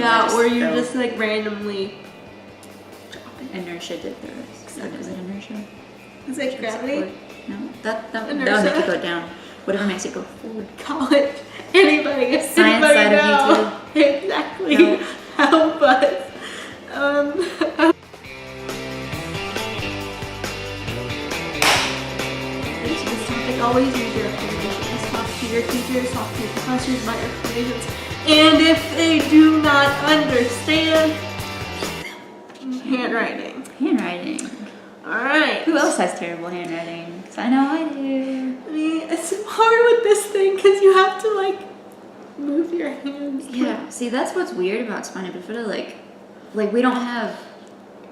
Yeah, or you just like randomly drop it. Inertia did this. Exactly. Is it inertia? Is it gravity? No, that would make it go down. Whatever makes it go forward. College. Anybody Science side know? of YouTube. Exactly. No. Help us. This topic, always use your accommodations. Talk to your teachers, talk to your professors about your accommodations. And if they do not understand, handwriting. Handwriting. Alright. Who else has terrible handwriting? Because I know I do. I mean, it's hard with this thing because you have to like move your hands. Yeah, see, that's what's weird about spina bifida. Like we don't have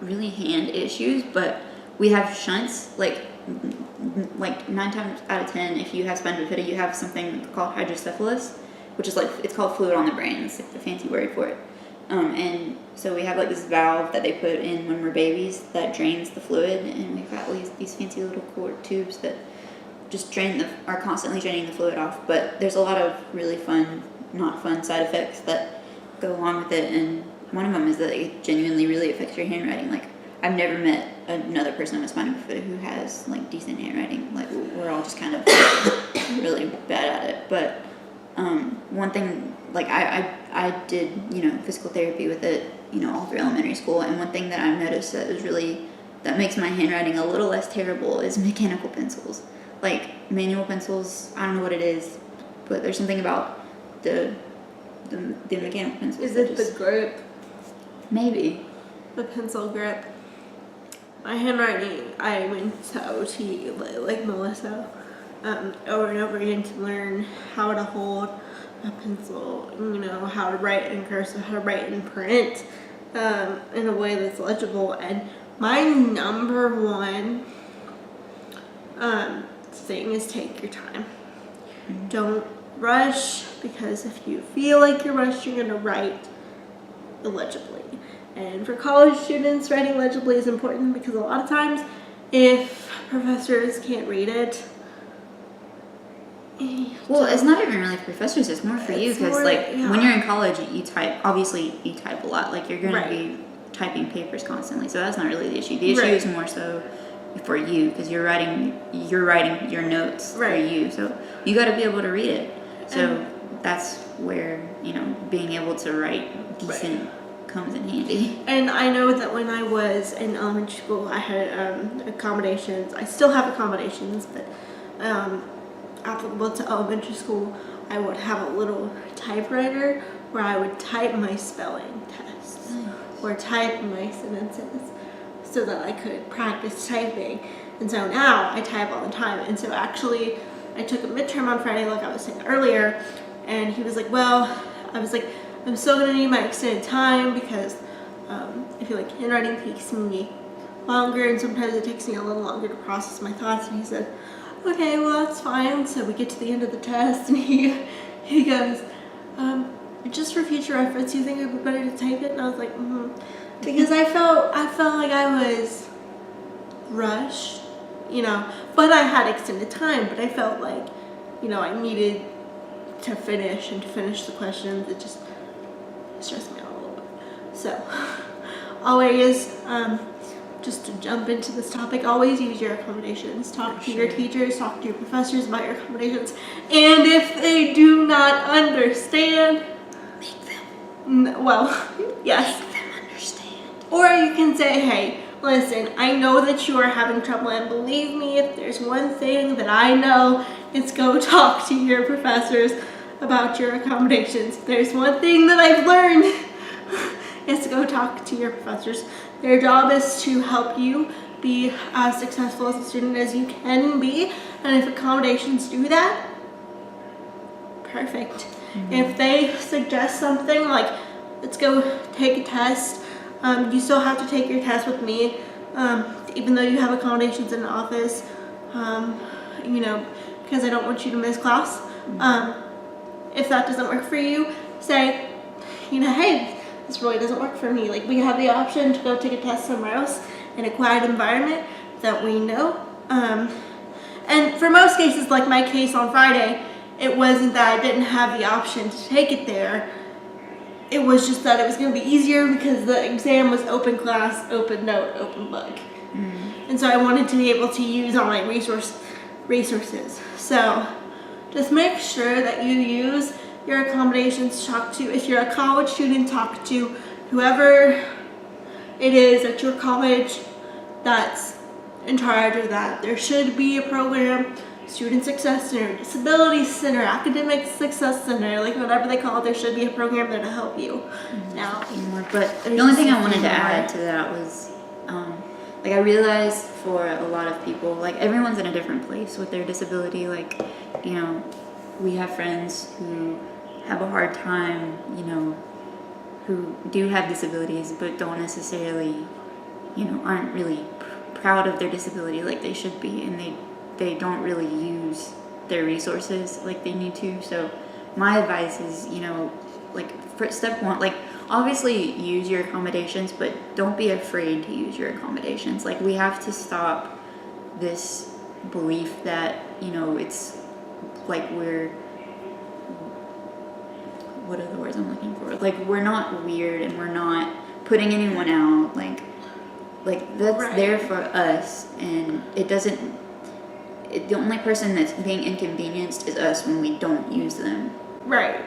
really hand issues, but we have shunts. Like 9 times out of 10, if you have spina bifida, you have something called hydrocephalus, which is like, it's called fluid on the brain. It's like the fancy word for it. And so we have like this valve that they put in when we're babies that drains the fluid, and we've got these fancy little cord tubes that just are constantly draining the fluid off. But there's a lot of really fun, not fun side effects that go along with it, and one of them is that it genuinely really affects your handwriting. Like, I've never met another person with spina bifida who has like decent handwriting. Like, we're all just kind of really bad at it. But one thing, like I did, physical therapy with it, all through elementary school, and one thing that I've noticed that makes my handwriting a little less terrible is mechanical pencils. Like manual pencils, I don't know what it is, but there's something about the mechanical pencils. Is it the grip? Maybe. The pencil grip. My handwriting, I went to OT like Melissa over and over again to learn how to hold a pencil, how to write in cursive, how to write in print in a way that's legible. And my number one thing is take your time. Mm-hmm. Don't rush, because if you feel like you're rushed, you're going to write illegibly. And for college students, writing legibly is important because a lot of times if professors can't read it, well, it's not even really professors, it's more for you, because when you're in college, you type a lot. Like, you're going to be typing papers constantly, so that's not really the issue. The issue is more so for you, because you're writing your notes for you, so you got to be able to read it. So that's where being able to write decent comes in handy. And I know that when I was in elementary school, I had accommodations. I still have accommodations, but applicable to elementary school, I would have a little typewriter where I would type my spelling tests or type my sentences so that I could practice typing. And so now I type all the time. And so actually, I took a midterm on Friday, like I was saying earlier, and he was like, well, I was like, I'm still gonna need my extended time because I feel like handwriting takes me longer, and sometimes it takes me a little longer to process my thoughts. And he said, okay, well, that's fine. So we get to the end of the test, and he goes, just for future reference, you think it would be better to type it? And I was like, because I felt like I was rushed, but I had extended time, but I felt like, I needed to finish the questions. It just stressed me out a little bit. So always, just to jump into this topic, always use your accommodations. Talk to your teachers, talk to your professors about your accommodations. And if they do not understand, make them. Yes. Make them understand. Or you can say, hey, listen, I know that you are having trouble, and believe me, if there's one thing that I know, it's go talk to your professors about your accommodations. If there's one thing that I've learned, it's to go talk to your professors. Their job is to help you be as successful as a student as you can be, and if accommodations do that, perfect. Mm-hmm. If they suggest something like, let's go take a test, you still have to take your test with me, even though you have accommodations in the office, because I don't want you to miss class. If that doesn't work for you, say, hey, this really doesn't work for me. Like, we have the option to go take a test somewhere else in a quiet environment that we know. And for most cases, like my case on Friday, it wasn't that I didn't have the option to take it there. it was just that it was going to be easier because the exam was open class, open note, open book. And so I wanted to be able to use online resources. So just make sure that you use your accommodations to talk to. If you're a college student, talk to whoever it is at your college that's in charge of that. There should be a program, Student Success Center, Disability Center, Academic Success Center, like whatever they call it, there should be a program there to help you. Now, but the only thing I wanted to add to that was, like I realized for a lot of people, like everyone's in a different place with their disability. Like, you know, we have friends who have a hard time, you know, who do have disabilities but don't necessarily, you know, aren't really proud of their disability like they should be, and they don't really use their resources like they need to. So my advice is, you know, like for step one, like obviously use your accommodations, but don't be afraid to use your accommodations. Like we have to stop this belief that, you know, it's like what are the words I'm looking for? Like we're not weird and we're not putting anyone out. Like that's there for us, and the only person that's being inconvenienced is us when we don't use them. Right.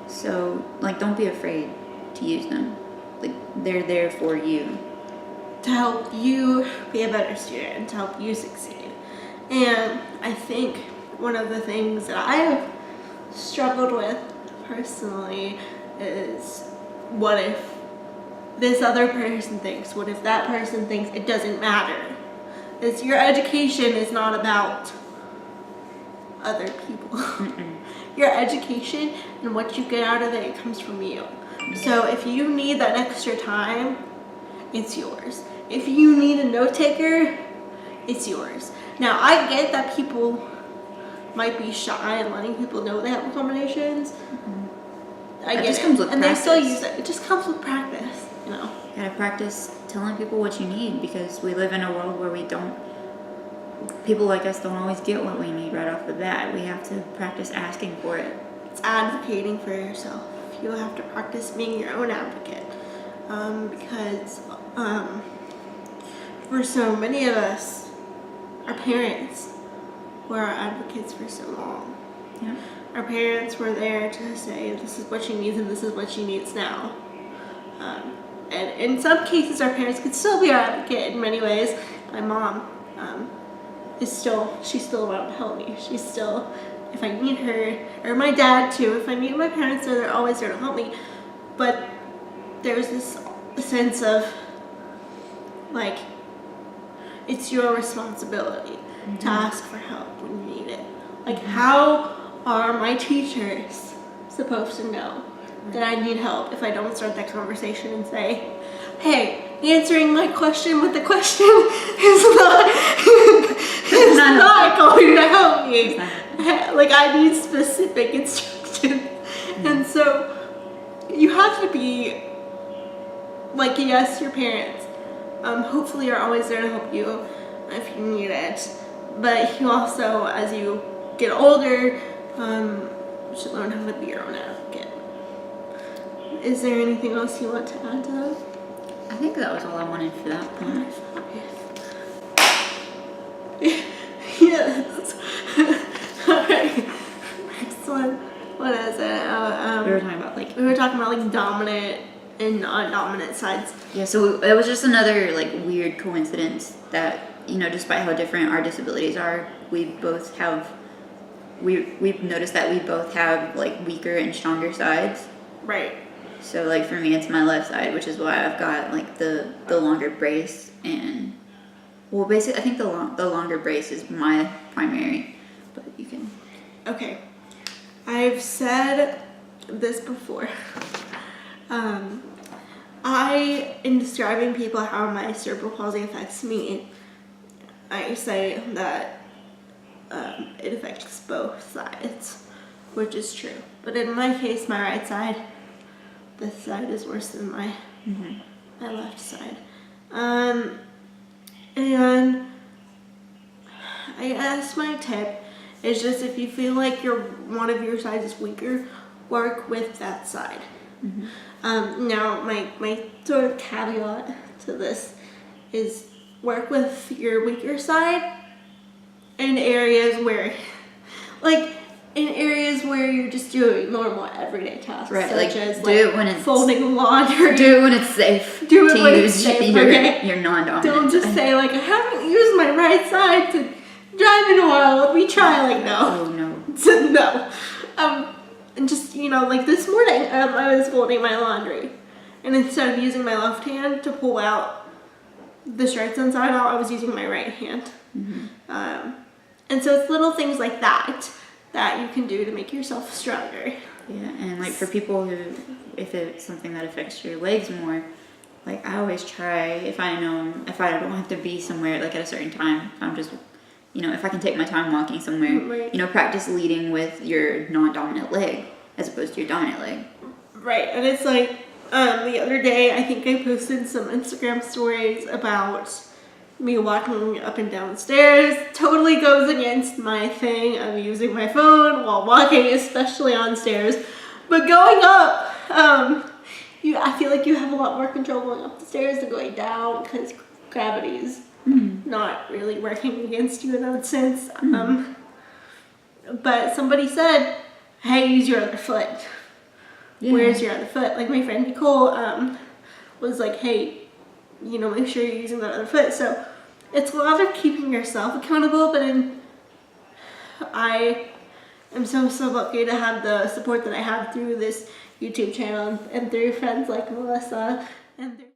So, like, don't be afraid to use them. Like, they're there for you. To help you be a better student, to help you succeed. And I think one of the things that I have struggled with personally is, what if this other person thinks? What if that person thinks? It doesn't matter. It's your education is not about other people. Your education and what you get out of it comes from you. So if you need that extra time, it's yours. If you need a note taker, it's yours. Now I get that people might be shy and letting people know they have accommodations. I get it. And they still use it. It just comes with practice, you know. You gotta practice telling people what you need, because we live in a world where people like us don't always get what we need right off the bat. We have to practice asking for it. It's advocating for yourself. You have to practice being your own advocate. Because for so many of us, our parents were our advocates for so long. Yeah. Our parents were there to say, this is what she needs and this is what she needs now. And in some cases, our parents could still be our advocate in many ways. My mom she's still around to help me. She's still, if I need her, or my dad too, if I need my parents, they're always there to help me. But there's this sense of, like, it's your responsibility to ask for help when you need it. Like, how are my teachers supposed to know that I need help if I don't start that conversation and say, hey, answering my question with the question is not going to help me. Like, I need specific instructions. And so you have to be like, yes, your parents hopefully are always there to help you if you need it. But you also, as you get older, should learn how to be your own advocate. Is there anything else you want to add to that? I think that was all I wanted for that point. Yes. Alright. Next one. What is it? We were talking about like dominant and non-dominant sides. Yeah, so it was just another like weird coincidence that, you know, despite how different our disabilities are, we've noticed that we both have like weaker and stronger sides. Right. So like for me, it's my left side, which is why I've got like the longer brace, and well, basically I think the longer brace is my primary, but you can. Okay, I've said this before. In describing people how my cerebral palsy affects me, I say that it affects both sides, which is true. But in my case, my right side, this side is worse than my left side. And I guess my tip is just, if you feel like one of your sides is weaker, work with that side. Now, my sort of caveat to this is work with your weaker side in areas where, like, in areas where you're just doing normal everyday tasks, Right, such like, as do like it when it's- folding laundry. Do it when it's safe. Do it to when use it's safe, your, okay? your non-dominant. Don't just say like, I haven't used my right side to drive in a while. Let me try. Like, no. Oh no. So, no. And just, you know, like this morning, I was folding my laundry, and instead of using my left hand to pull out the shirts inside out, I was using my right hand. And so it's little things like that that you can do to make yourself stronger. Yeah, and like for people who, if it's something that affects your legs more, like I always try, if I don't have to be somewhere like at a certain time, I'm just, you know, if I can take my time walking somewhere, Right. you know, practice leading with your non-dominant leg as opposed to your dominant leg. Right, and it's like, the other day, I think I posted some Instagram stories about me walking up and down stairs. Totally goes against my thing of using my phone while walking, especially on stairs. But going up, I feel like you have a lot more control going up the stairs than going down because gravity's not really working against you in that sense. But somebody said, hey, use your other foot. Yeah. Where's your other foot? Like my friend Nicole was like, hey, you know, make sure you're using that other foot. So it's a lot of keeping yourself accountable, but I am so lucky to have the support that I have through this YouTube channel and through friends like Melissa and through